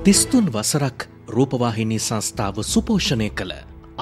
33 වසරක් රූපවාහිනී සංස්ථාව සුපෝෂණය කළ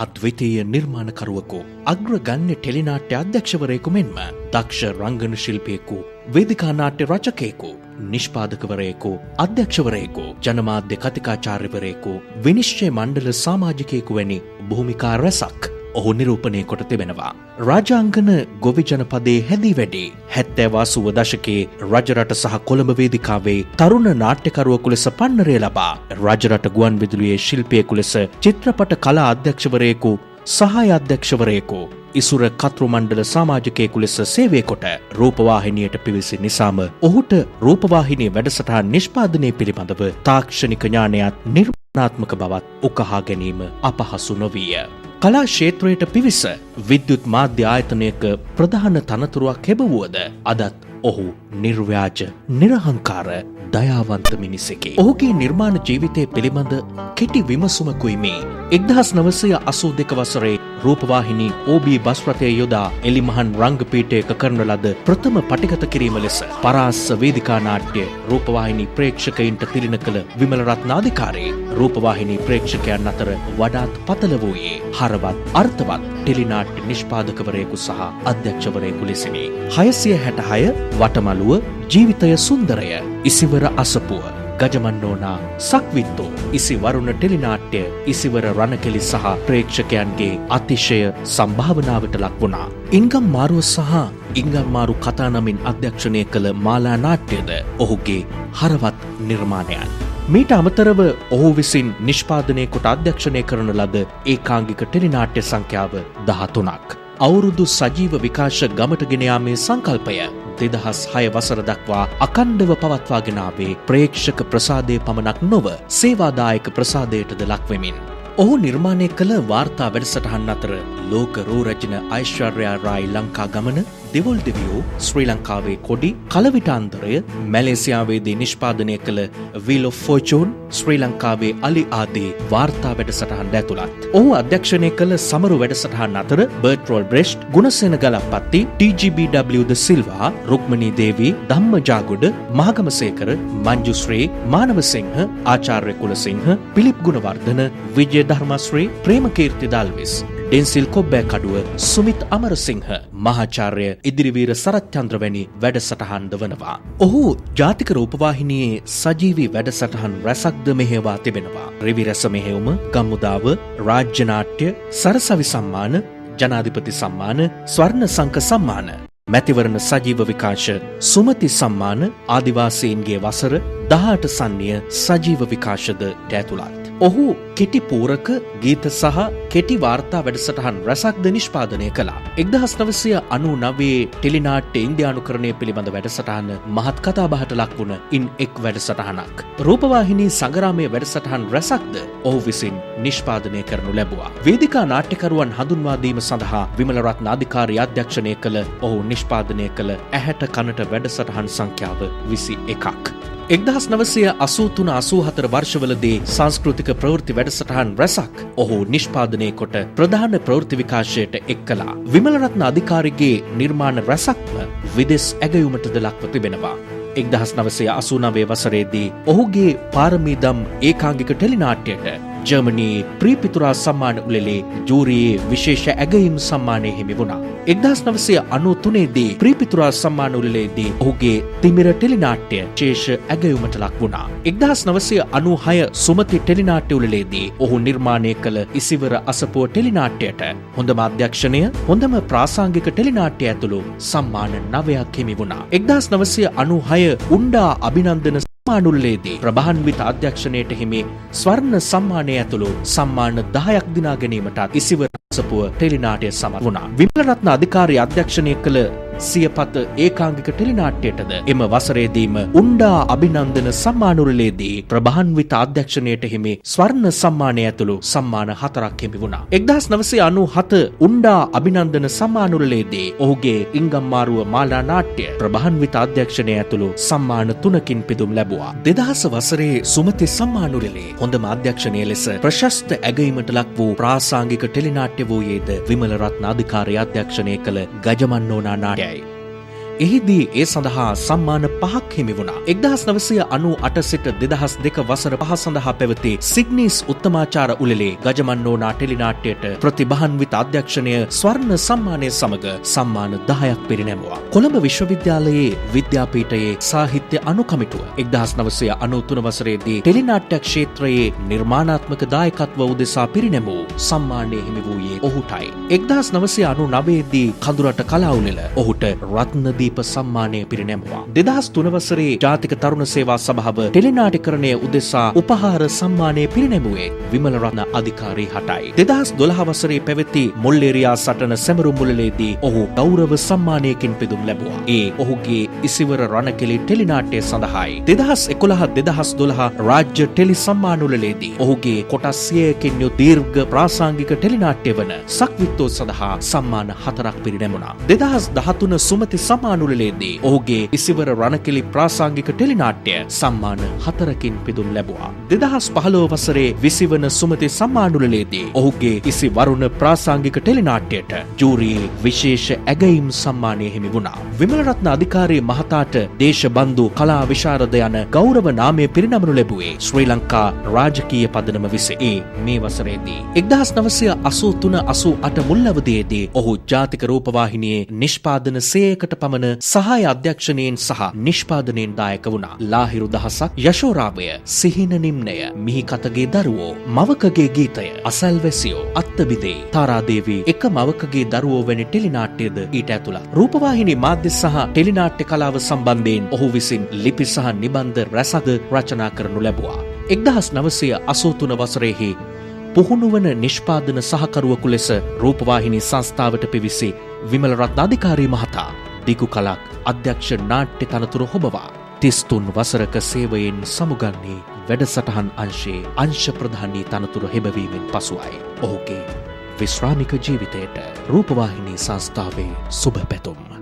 අද්විතීය නිර්මාණකරුවෙකු, අග්‍රගණ්‍ය ටෙලිනාට්‍ය අධ්‍යක්ෂවරයෙකු මෙන්ම දක්ෂ රංගන ශිල්පියෙකු, වේදිකා නාට්‍ය රචකයෙකු, නිෂ්පාදකවරයෙකු, අධ්‍යක්ෂවරයෙකු, ජනමාධ්‍ය කතිකාචාර්යවරයෙකු, විනිශ්චය මණ්ඩල සමාජිකයෙකු වැනි භූමිකා රැසක් ඔහු නිරූපණය කොට තිබෙනවා. රාජාංගන ගොවි ජනපදයේ හැදී වැඩි 70-80 දශකයේ රජරට සහ කොළඹ වේදිකාවේ තරුණ නාට්‍යකරුවෙකු ලෙස පන්නරය ලබා රජරට ගුවන් විදුලියේ ශිල්පියෙකු ලෙස චිත්‍රපට කලා අධ්‍යක්ෂවරයෙකු, සහාය අධ්‍යක්ෂවරයෙකු, ඉසුර කතෘ මණ්ඩල සමාජිකයෙකු ලෙස සේවය කොට රූපවාහිනියට පිවිසි නිසාම ඔහුට රූපවාහිනී වැඩසටහන් නිෂ්පාදනය පිළිබඳව තාක්ෂණික ඥානයත් නිර්මාණාත්මක බවත් උකහා ගැනීම අපහසු නොවිය. කලා ක්ෂේත්‍රයට පිවිස විද්‍යුත් මාධ්‍ය ආයතනයක ප්‍රධාන තනතුරක් ලැබුවද අදත් ඔහු නිර්ව්‍යාජ, නිර්හංකාර, දයාවන්ත මිනිසෙකි. ඔහුගේ නිර්මාණ ජීවිතය පිළිබඳ කෙටි විමසුමකුයි මේ 1982 වසරේ රූපවාහිනී OB බස් රථය යොදා එලිමහන් රංගපීඨයක කරන ලද ප්‍රථම පටිගත කිරීම ලෙස පරාස්ස වේදිකා නාට්‍ය රූපවාහිනී ප්‍රේක්ෂකයින්ට තිළින කළ විමල රත්නාධිකාරී රූපවාහිනී ප්‍රේක්ෂකයන් අතර වඩාත් පතල වූයේ හරවත් අර්ථවත් ටෙලිනාට්‍ය නිෂ්පාදකවරයෙකු සහ අධ්‍යක්ෂවරයෙකු ලෙසිනි. 666 වටමළුව, ජීවිතය සුන්දරය, ඉසිවර අසපුව, ගජමන්නෝනා, සක්විත්තෝ, ඉසිවරුණ ටෙලිනාට්‍ය, ඉසිවර රණකෙලි සහ ප්‍රේක්ෂකයන්ගේ අතිශය සම්භාවනාවට ලක් වුණා. ඉංගම් මාරුව සහ ඉංගම් මාරු කතා නමින් අධ්‍යක්ෂණය කළ මාලා නාට්‍යද ඔහුගේ හරවත් නිර්මාණයන්. මීට අමතරව ඔහු විසින් නිෂ්පාදනය කොට අධ්‍යක්ෂණය කරන ලද ඒකාංගික ටෙලිනාට්‍ය සංඛ්‍යාව 13ක්. අවුරුදු සජීව විකාශ ගමට ගෙන යාමේ සංකල්පය 2006 වසර දක්වා අඛණ්ඩව පවත්වාගෙන ආවේ ප්‍රේක්ෂක ප්‍රසාදයේ පමණක් නොව සේවාදායක ප්‍රසාදයටද ලක්වෙමින්. ඔහු නිර්මාණය කළ වාර්තා වැඩසටහන් අතර ලෝක රූරජන ඓශ්වර්යා රායි ලංකා ගමන, දෙවොල් දෙවියෝ, ශ්‍රී ලංකාවේ කොඩි, කලවිටාන්තරය, මැලේසියාවේදී නිෂ්පාදනය කළ වීල් ඔෆ් ෆෝචූන්, ශ්‍රී ලංකාවේ අලි ආදී වාර්තා වැඩසටහන් ඇතුළත්. ඔහු අධ්‍යක්ෂණය කළ සමරු වැඩසටහන් අතර බර්ට්රෝල් බ්‍රෙෂ්ට්, ගුණසේන ගලප්පත්ති, TGBW ද සිල්වා, රුක්මනී දේවී, ධම්මජාගොඩ, මහගමසේකර, මංජුශ්‍රී, මානවසිංහ, ආචාර්ය කුලසිංහ, පිලිප් ගුණවර්ධන, විජය ධර්මශ්‍රී, ප්‍රේමකීර්ති දල්විස්, ඩෙන්සිල් කොබ්බෑකඩුව, සුමිත් අමරසිංහ, මහාචාර්ය ඉදිරිවීර සරච්චන්ද්‍ර වැනි වැඩසටහන්ද වනවා. ඔහු ජාතික රූපවාහිනියේ සජීවී වැඩසටහන් රැසක්ද මෙහෙවා තිබෙනවා. රිවි රැස මෙහෙයුම, ගම්මුදාව, රාජ්‍ය නාට්‍ය, සරසවි සම්මාන, ජනාධිපති සම්මාන, ස්වර්ණ සංක සම්මාන, මැතිවරණ සජීව විකාශ, සුමති සම්මාන, ආදිවාසීන්ගේ වසර 18 සන්නිය සජීව විකාශද ඇතුළත්. ඔහු කෙටි පූරක, ගීත සහ කෙටි වාර්තා වැඩසටහන් රැසක්ද නිෂ්පාදනය කළා. 1999 ටෙලිනාට්‍ය ඉන්දියානුකරණය පිළිබඳ වැඩසටහන මහත් කතාබහට ලක් වුණ ඉන් එක් වැඩසටහනක්. රූපවාහිනී සංග්‍රාමයේ වැඩසටහන් රැසක්ද ඔහු විසින් නිෂ්පාදනය කරනු ලැබුවා. වේදිකා නාට්‍යකරුවන් හඳුන්වා දීම සඳහා විමල රත්න අධිකාරී අධ්‍යක්ෂණය කළ ඔහු නිෂ්පාදනය කළ ඇහැට කනට වැඩසටහන් සංඛ්‍යාව 21ක්. 1983-84 වර්ෂවලදී සංස්කෘතික ප්‍රවෘත්ති වැඩසටහන් රැසක් ඔහු නිෂ්පාදනය කොට ප්‍රධාන ප්‍රවෘත්ති විකාශයට එක් කළා. විමල රත්න අධිකාරිගේ නිර්මාණ රැසක්ම විදෙස් ඇගයුමටද ලක්ව තිබෙනවා. 1989 වසරේදී ඔහුගේ පාරමී දම් ඒකාංගික ටෙලිනාට්‍යයට ජර්මනී ප්‍රීපිතුරා සම්මාන උළෙලේ ජූරියේ විශේෂ ඇගයීම් සම්මානය හිමි වුණා. 1993 දී ප්‍රීපිතුරා සම්මාන උළෙලේදී ඔහුගේ තිමිර ටෙලිනාට්‍ය විශේෂ ඇගයුමට ලක් වුණා. 1996 සුමති ටෙලිනාට්‍ය උළෙලේදී ඔහු නිර්මාණය කළ ඉසිවර අසපුව ටෙලිනාට්‍යයට හොඳම අධ්‍යක්ෂණය, හොඳම ප්‍රාසංගික ටෙලිනාට්‍ය ඇතුළු සම්මාන 9ක් හිමි වුණා. 1996 උණ්ඩා අභිනන්දන සම්මානුල්ලේදී ප්‍රභාන්විත අධ්‍යක්ෂණයට හිමි ස්වර්ණ සම්මානය ඇතුළු සම්මාන 10ක් දිනා ගැනීමටත් ඉසිවර අසපුව ටෙලිනාට්‍ය සමත් වුණා. විමල රත්න අධිකාරී අධ්‍යක්ෂණය කළ සියපත ඒකාංගික ටෙලිනාට්‍යයටද එම වසරේදීම උණ්ඩා අභිනන්දන සම්මානුරලේදී ප්‍රභාන්විත අධ්‍යක්ෂණයට හිමි ස්වර්ණ සම්මානය ඇතුළු සම්මාන 4ක් හිමි වුණා. 1997 උණ්ඩා අභිනන්දන සම්මානුරලේදී ඔහුගේ ඉංගම් මාරුව මාලා නාට්‍ය ප්‍රභාන්විත අධ්‍යක්ෂණය ඇතුළු සම්මාන 3කින් පිදුම් ලැබුවා. 2000 වසරේ සුමති සම්මානුරලේ හොඳම අධ්‍යක්ෂණය ලෙස ප්‍රශස්ත ඇගයීමට ලක් වූ ප්‍රාසංගික ටෙලිනාට්‍ය වූයේද විමල රත්න අධිකාරී අධ්‍යක්ෂණය කළ ගජමන්නෝනා නාට්‍යයි. එහිදී ඒ සඳහා සම්මාන 5ක් හිමි වුණා. 1998 සිට 2002 වසර 5 සඳහා පැවති සිග්නීස් උත්තමාචාර උළෙලේ ගජමන්නෝනා ටෙලිනාට්‍යයට ප්‍රතිභාන්විත අධ්‍යක්ෂණය ස්වර්ණ සම්මානය සමග සම්මාන 10ක් පිරිනැමුවා. කොළඹ විශ්වවිද්‍යාලයේ විද්‍යාපීඨයේ සාහිත්‍ය අනුකමිටුව 1993 වසරේදී ටෙලිනාට්‍ය ක්ෂේත්‍රයේ නිර්මාණාත්මක දායකත්ව උදෙසා පිරිනැමූ සම්මානය හිමි වූයේ ඔහුටයි. 1999 දී කඳුරට කලා උළෙල ඔහුට රත්නදීප සම්මානය පිරිනැමුවා. 2003 වසරේ ජාතික තරුණ සේවා සභාව ටෙලිනාට්‍යකරණය උදෙසා උපහාර සම්මානය පිරිනැමුවේ විමල රත්න අධිකාරී හටයි. 2012 වසරේ පැවති මුල්ලේරියා සටන සැමරුම් මුළලේදී ඔහු ගෞරව සම්මානයකින් පිදුම් ලැබුවා. ඒ ඔහුගේ ඉසිවර රණකෙලි ටෙලිනාට්‍යය සඳහායි. 2011-2012 රාජ්‍ය ටෙලි සම්මාන උළෙලේදී ඔහුගේ කොටස් 100කින් යුත් දීර්ඝ ප්‍රාසංගික ටෙලිනාට්‍ය වන සක්විත්තෝ සඳහා සම්මාන 4ක් පිරිනැමුණා. 2013 සුමති සම්මාන උළෙලේදී ඔහුගේ ඉසිවර රණකෙලි ප්‍රාසංගික ටෙලිනාට්‍ය සම්මාන 4කින් පිදුම් ලැබුවා. 2015 වසරේ 20 වන සුමති සම්මාන උළෙලේදී ඔහුගේ ඉසි වරුණ ප්‍රාසංගික ටෙලිනාට්‍යයට ජූරියේ විශේෂ ඇගයීම් සම්මානය හිමි වුණා. විමල රත්න අධිකාරී මහතාට දේශබන්දු කලා විශාරද යන ගෞරව නාමය පිරිනමනු ලැබුවේ ශ්‍රී ලංකා රාජකීය පදනම විසේ මේ වසරේදී. 1983-88 මුල් අවධියේදී ඔහු ජාතික රූපවාහිනියේ නිෂ්පාදන 100කට පමණ සහාය අධ්‍යක්ෂණයෙන් සහ නිෂ්පාදනයෙන් දායක වුණා. ලාහිරු දහසක්, යශෝරාමය, සිහින නිම්නය, මිහිකතගේ දරුවෝ, මවකගේ ගීතය, අසල්වැසියෝ, අත්තබිදේ, තාරාදේවී, එක මවකගේ දරුවෝ වැනි ටෙලිනාට්‍යද ඊට ඇතුළත්. රූපවාහිනී මාධ්‍ය සහ ටෙලිනාට්‍ය කලාව සම්බන්ධයෙන් ඔහු විසින් ලිපි සහ නිබන්ධ රැසක් රචනා කරනු ලැබුවා. 1983 වසරේහි පුහුණුවන නිෂ්පාදන සහකරුවෙකු ලෙස රූපවාහිනී සංස්ථාවට පිවිසි විමල රත්න අධිකාරී මහතා දිගු කලක් අධ්‍යක්ෂ නාට්‍ය තනතුරු හොබවා 33 වසරක සේවයෙන් සමුගන්නේ වැඩසටහන් අංශයේ අංශ ප්‍රධානී තනතුරු හෙබවීමෙන් පසුවයි. ඔහුගේ විශ්‍රාමික ජීවිතයට රූපවාහිනී සංස්ථාවේ සුබ පැතුම්.